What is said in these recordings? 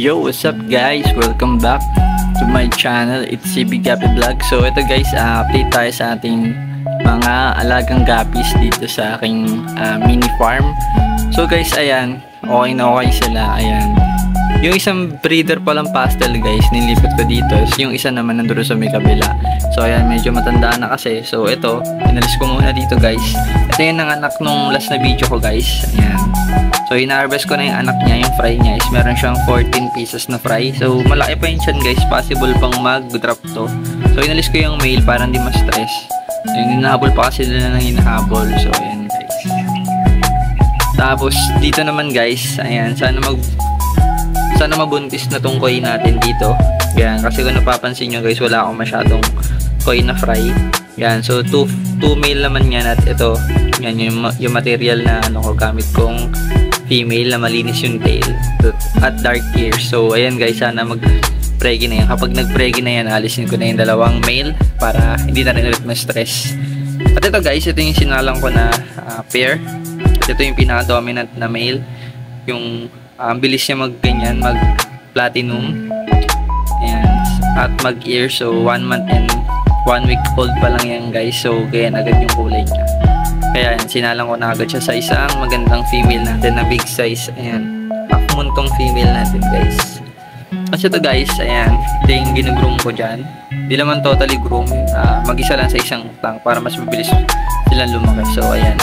Yo, what's up guys? Welcome back to my channel. It's CB Gappy Vlog. So ito guys, update tayo sa ating mga alagang gappies dito sa aking mini farm. So guys, ayan, okay na okay sila. Ayan, yung isang breeder palang pastel guys, nilipat ko dito. Yung isa naman nandun sa may kabila. So ayan, medyo matanda na kasi. So ito, inalis ko muna dito guys. Ito yung nanganak nung last na video ko guys. Ayan. So ina-harvest ko na yung anak niya. Yung fry niya is meron siyang 14 pieces na fry. So malaki pa yun siya guys. Possible pang mag-drop to. So inalis ko yung male para hindi ma-stress. So hinahabol pa kasi nila ng hinahabol. So ayan guys. Tapos dito naman guys, ayan, sana mabuntis na tong koi natin dito. Yan, kasi kung napapansin nyo guys, wala akong masyadong koi na fry. Yan, so 2 male naman yan. At ito, yan yung material na ano ko, gamit kong female na malinis yung tail at dark ears. So ayan guys, sana mag-pregi na yan. Kapag nag-pregi na yan, alisin ko na yung dalawang male para hindi na rin ulit ma-stress. At ito guys, ito yung sinalang ko na pair. At ito yung pinaka-dominant na male. Yung bilis niya mag-ganyan, mag-platinum. Ayan, at mag-ear. So 1 month and 1 week old pa lang yan guys. So ganyan agad yung kulay niya. Kaya yan, sinalang ko na agad siya sa isang magandang female natin na big size. Ayan, muntong female natin guys. Kasi ito guys, ayan, ito yung ginagroom ko dyan. Hindi naman totally groom, mag-isa lang sa isang tank para mas mabilis silang lumaki. So ayan,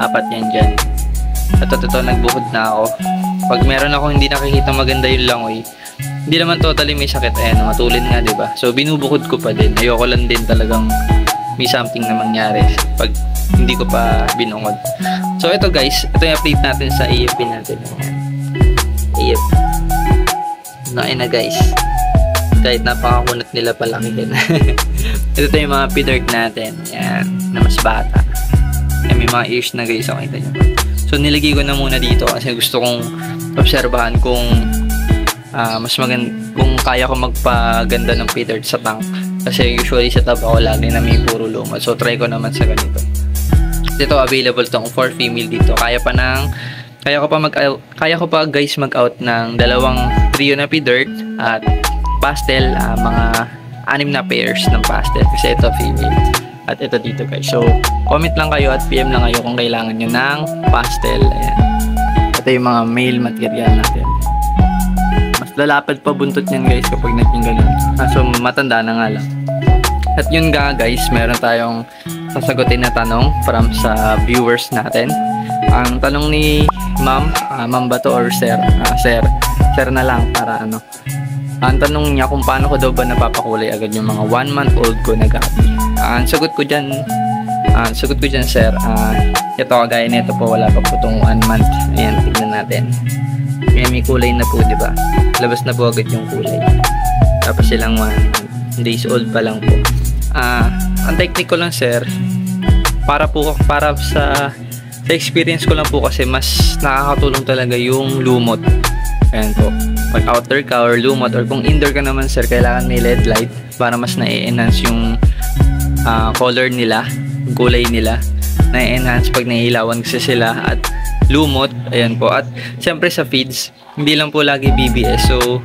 4 yan dyan. At ito, nagbukod na ako. Pag meron ako hindi nakikita maganda yung langoy, hindi naman totally may sakit. Ayan, matulin nga, diba? So binubukod ko pa din. Ayoko lang din talagang may something na mangyari pag hindi ko pa binungod. So ito guys, ito yung update natin sa AFP natin. AFP na guys, kahit napakakunat nila palaki din. Ito yung mga pidert natin. Ayan, na mas bata. Ayan, may mga ears na guys, okay nyo. So nilagay ko na muna dito kasi gusto kong obserbahan kung mas maganda, kung kaya ko magpaganda ng pidert sa tank. Kasi usually sa tab ako lagi na may puro lumot. So try ko naman sa ganito. Dito available tong 4 female dito. Kaya ko pa guys mag-out ng dalawang trio na pidert at pastel, mga 6 na pairs ng pastel kasi ito female. At ito dito guys. So comment lang kayo at PM lang kayo kung kailangan nyo ng pastel. Ayan. Ito yung mga male material natin. Mas lalapad pa buntot yan guys kapag naging ganun. So matanda na nga lang. At yun nga guys, meron tayong sasagutin na tanong from sa viewers natin. Ang tanong ni ma'am, ma'am ba to or sir? Sir na lang para ano. Ang tanong niya kung paano ko daw ba napapakulay agad yung mga 1 month old ko na gabi. Ang sagot ko dyan sir, ito kagaya nito po, wala pa po itong 1 month. Ayan, tignan natin. Ayan, may kulay na po, diba? Labas na po agad yung kulay. Tapos silang 1 days old pa lang po. Ang technique ko lang sir, para sa experience ko lang po kasi mas nakakatulong talaga yung lumot. Ayan po, pag outdoor ka or lumot, or kung indoor ka naman sir, kailangan may LED light para mas na-enhance yung color nila, kulay nila, na-enhance pag nailawan kasi sila. At lumot, ayan po. At siyempre sa feeds, hindi lang po lagi BBS. So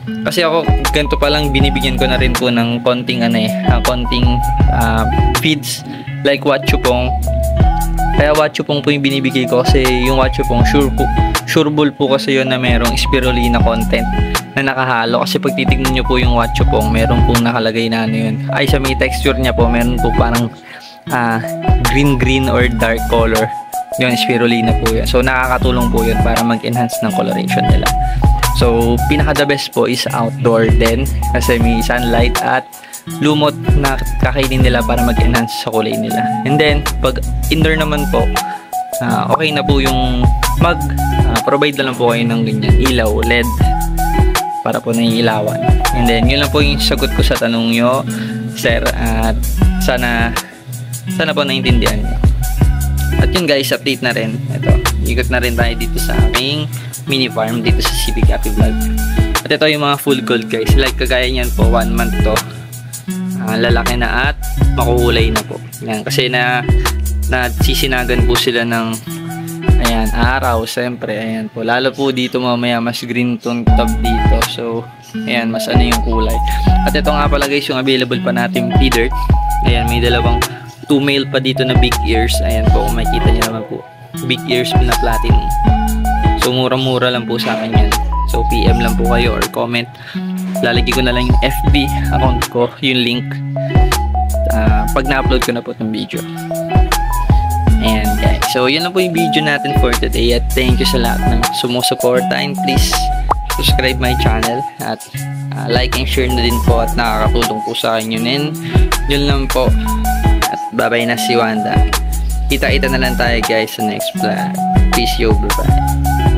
kasi ako ganito pa lang, binibigyan ko na rin po ng konting feeds like Wachupong. Kaya Wachupong po yung binibigay ko kasi yung Wachupong sureball po kasi yun na merong spirulina content na nakahalo. Kasi pag titignan nyo po yung Wachupong, meron pong nakalagay na ano yun. Ay, sa may texture niya po, meron po parang green or dark color. Yung spirulina po yun. So nakakatulong po yun para mag-enhance ng coloration nila. So pinaka the best po is outdoor din kasi may sunlight at lumot na kakainin nila para mag-enhance sa kulay nila. And then pag indoor naman po, okay na po yung provide na lang po kayo ng ganyan ilaw, LED para po naiilawan. And then yun lang po yung sagot ko sa tanong nyo sir, at sana po naintindihan nyo. At yun guys, update na rin. Ito, ikot na rin tayo dito sa aming mini farm dito sa CB Gappy Vlog. At ito yung mga full gold guys. Like kagaya niyan po, 1 month to. Lalaki na at makukulay na po. Yan, kasi nasisinagan po sila ng ayan, Ayan, araw, siyempre, ayan po. Lalo po dito mamaya, mas green tone tab dito. So, ayan, mas ano yung kulay. At ito nga pala guys, yung available pa natin feeder. Ayan, may dalawang 2 male pa dito na big ears. Ayan po, kung makikita nyo naman po. Big ears na platinum. So, murang-mura lang po sa akin yan. So, PM lang po kayo or comment. Lalagay ko na lang yung FB account ko, yung link. Pag na-upload ko na po itong video. Ayan guys. So, yun lang po yung video natin for today. At thank you sa lahat ng sumusuporta. And please, subscribe my channel. At like and share na din po. At nakakatulong po sa akin yun. And yun lang po. At bye-bye na si Wanda. Kita-kita na lang tayo guys sa next vlog. Peace yo, bye-bye.